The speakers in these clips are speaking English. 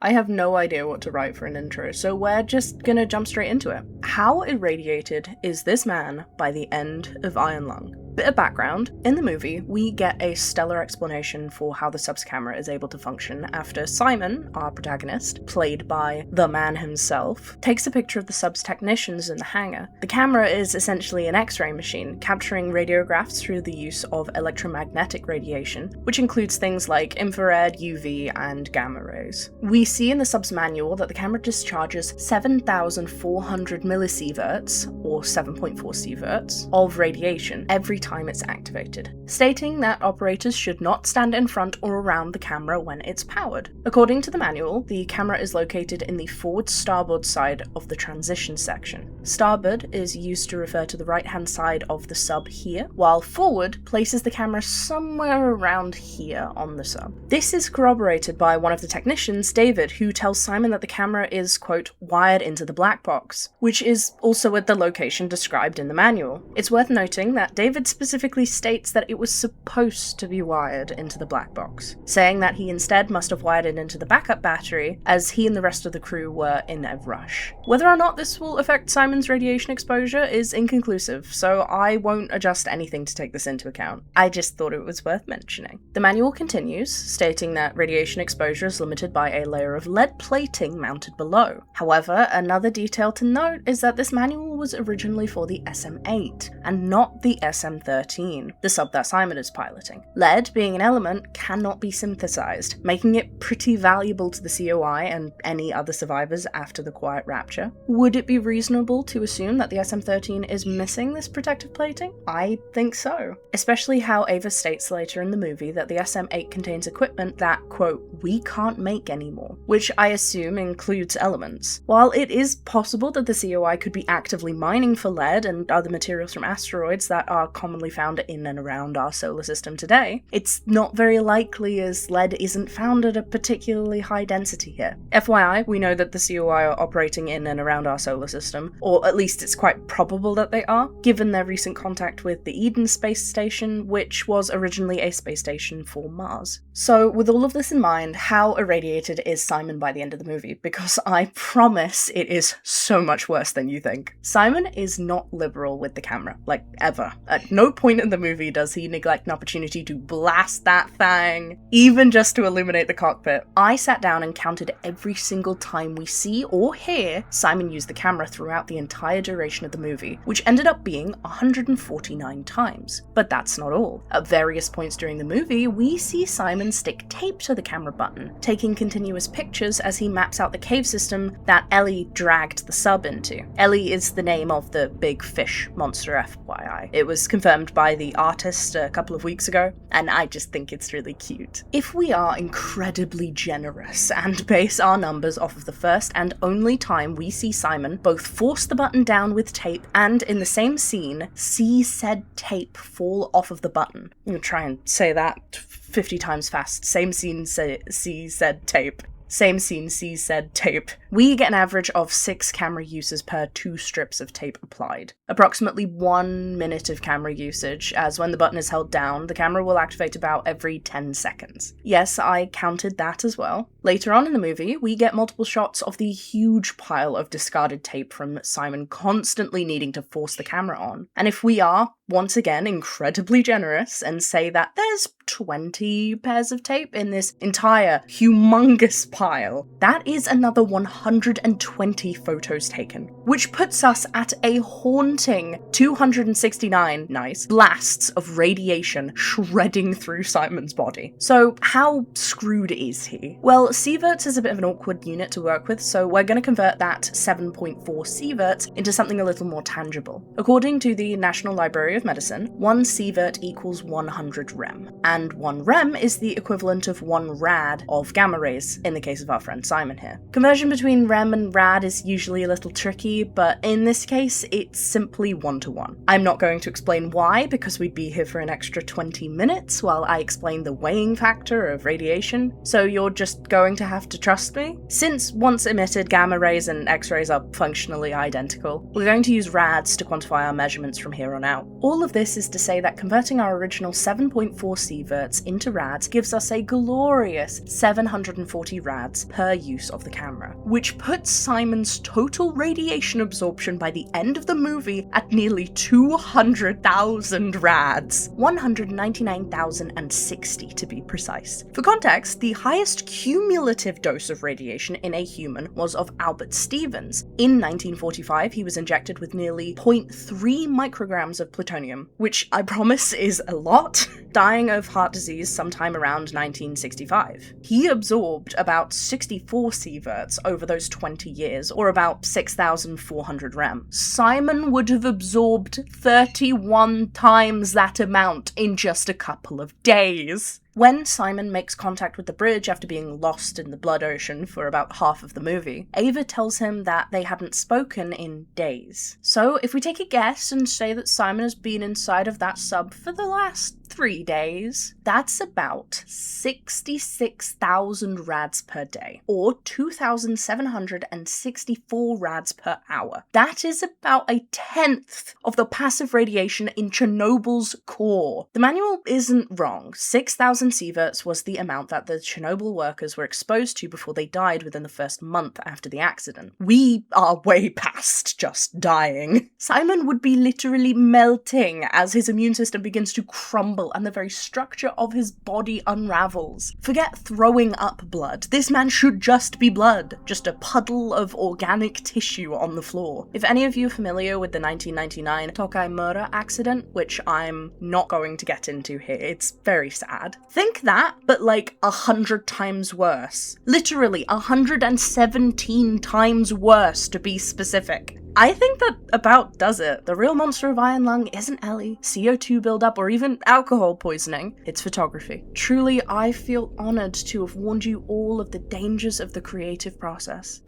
I have no idea what to write for an intro, so we're just gonna jump straight into it. How irradiated is this man by the end of Iron Lung? Bit of background, in the movie, we get a stellar explanation for how the sub's camera is able to function after Simon, our protagonist, played by the man himself, takes a picture of the sub's technicians in the hangar. The camera is essentially an X-ray machine, capturing radiographs through the use of electromagnetic radiation, which includes things like infrared, UV, and gamma rays. We see in the sub's manual that the camera discharges 7,400 millisieverts, or 7.4 sieverts, of radiation every time it's activated, stating that operators should not stand in front or around the camera when it's powered. According to the manual, the camera is located in the forward-starboard side of the transition section. Starboard is used to refer to the right-hand side of the sub here, while forward places the camera somewhere around here on the sub. This is corroborated by one of the technicians, David, who tells Simon that the camera is, quote, wired into the black box, which is also at the location described in the manual. It's worth noting that David specifically states that it was supposed to be wired into the black box, saying that he instead must have wired it into the backup battery, as he and the rest of the crew were in a rush. Whether or not this will affect Simon's radiation exposure is inconclusive, so I won't adjust anything to take this into account. I just thought it was worth mentioning. The manual continues, stating that radiation exposure is limited by a layer of lead plating mounted below. However, another detail to note is that this manual was originally for the SM-8, and not the SM-13, the sub that Simon is piloting. Lead, being an element, cannot be synthesized, making it pretty valuable to the COI and any other survivors after the Quiet Rapture. Would it be reasonable to assume that the SM-13 is missing this protective plating? I think so. Especially how Ava states later in the movie that the SM-8 contains equipment that, quote, we can't make anymore, which I assume includes elements. While it is possible that the COI could be actively mining for lead and other materials from asteroids that are commonly found in and around our solar system today, it's not very likely as lead isn't found at a particularly high density here. FYI, we know that the COI are operating in and around our solar system, or at least it's quite probable that they are, given their recent contact with the Eden space station, which was originally a space station for Mars. So, with all of this in mind, how irradiated is Simon by the end of the movie? Because I promise it is so much worse than you think. Simon is not liberal with the camera, like, ever. At no point in the movie does he neglect an opportunity to blast that thing, even just to illuminate the cockpit. I sat down and counted every single time we see or hear Simon use the camera throughout the entire duration of the movie, which ended up being 149 times. But that's not all. At various points during the movie, we see Simon stick tape to the camera button, taking continuous pictures as he maps out the cave system that Ellie dragged the sub into. Ellie is the name of the big fish monster, FYI. It was confirmed by the artist a couple of weeks ago, and I just think it's really cute. If we are incredibly generous and base our numbers off of the first and only time we see Simon both force the button down with tape and, in the same scene, see said tape fall off of the button. I'm gonna try and say that 50 times fast. Same scene, see said tape. Same scene, see said tape. We get an average of 6 camera uses per 2 strips of tape applied. Approximately 1 minute of camera usage, as when the button is held down, the camera will activate about every 10 seconds. Yes, I counted that as well. Later on in the movie, we get multiple shots of the huge pile of discarded tape from Simon constantly needing to force the camera on. And if we are, once again, incredibly generous and say that there's 20 pairs of tape in this entire humongous pile, that is another 120 photos taken, which puts us at a haunting 269, nice, blasts of radiation shredding through Simon's body. So how screwed is he? Well, sieverts is a bit of an awkward unit to work with, so we're going to convert that 7.4 sievert into something a little more tangible. According to the National Library of Medicine, 1 sievert equals 100 rem, and 1 rem is the equivalent of 1 rad of gamma rays, in the case of our friend Simon here. Conversion between between rem and rad is usually a little tricky, but in this case, it's simply 1-to-1. I'm not going to explain why, because we'd be here for an extra 20 minutes while I explain the weighing factor of radiation, so you're just going to have to trust me. Since once emitted gamma rays and X-rays are functionally identical, we're going to use rads to quantify our measurements from here on out. All of this is to say that converting our original 7.4 sieverts into rads gives us a glorious 740 rads per use of the camera, which puts Szyman's total radiation absorption by the end of the movie at nearly 200,000 rads. 199,060 to be precise. For context, the highest cumulative dose of radiation in a human was of Albert Stevens. In 1945, he was injected with nearly 0.3 micrograms of plutonium, which I promise is a lot, dying of heart disease sometime around 1965. He absorbed about 64 sieverts over those 20 years, or about 6,400 rem. Szyman would have absorbed 31 times that amount in just a couple of days. When Szyman makes contact with the bridge after being lost in the blood ocean for about half of the movie, Ava tells him that they hadn't spoken in days. So if we take a guess and say that Szyman has been inside of that sub for the last 3 days, that's about 66,000 rads per day, or 2,764 rads per hour. That is about a tenth of the passive radiation in Chernobyl's core. The manual isn't wrong. 6,000 sieverts was the amount that the Chernobyl workers were exposed to before they died within the first month after the accident. We are way past just dying. Szyman would be literally melting as his immune system begins to crumble and the very structure of his body unravels. Forget throwing up blood. This man should just be blood. Just a puddle of organic tissue on the floor. If any of you are familiar with the 1999 Tokai Mura accident, which I'm not going to get into here, it's very sad. Think that, but like 100 times worse. Literally 117 times worse, to be specific. I think that about does it. The real monster of Iron Lung isn't Ellie, CO2 buildup, or even alcohol poisoning. It's photography. Truly, I feel honoured to have warned you all of the dangers of the creative process.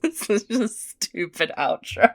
This is just a stupid outro.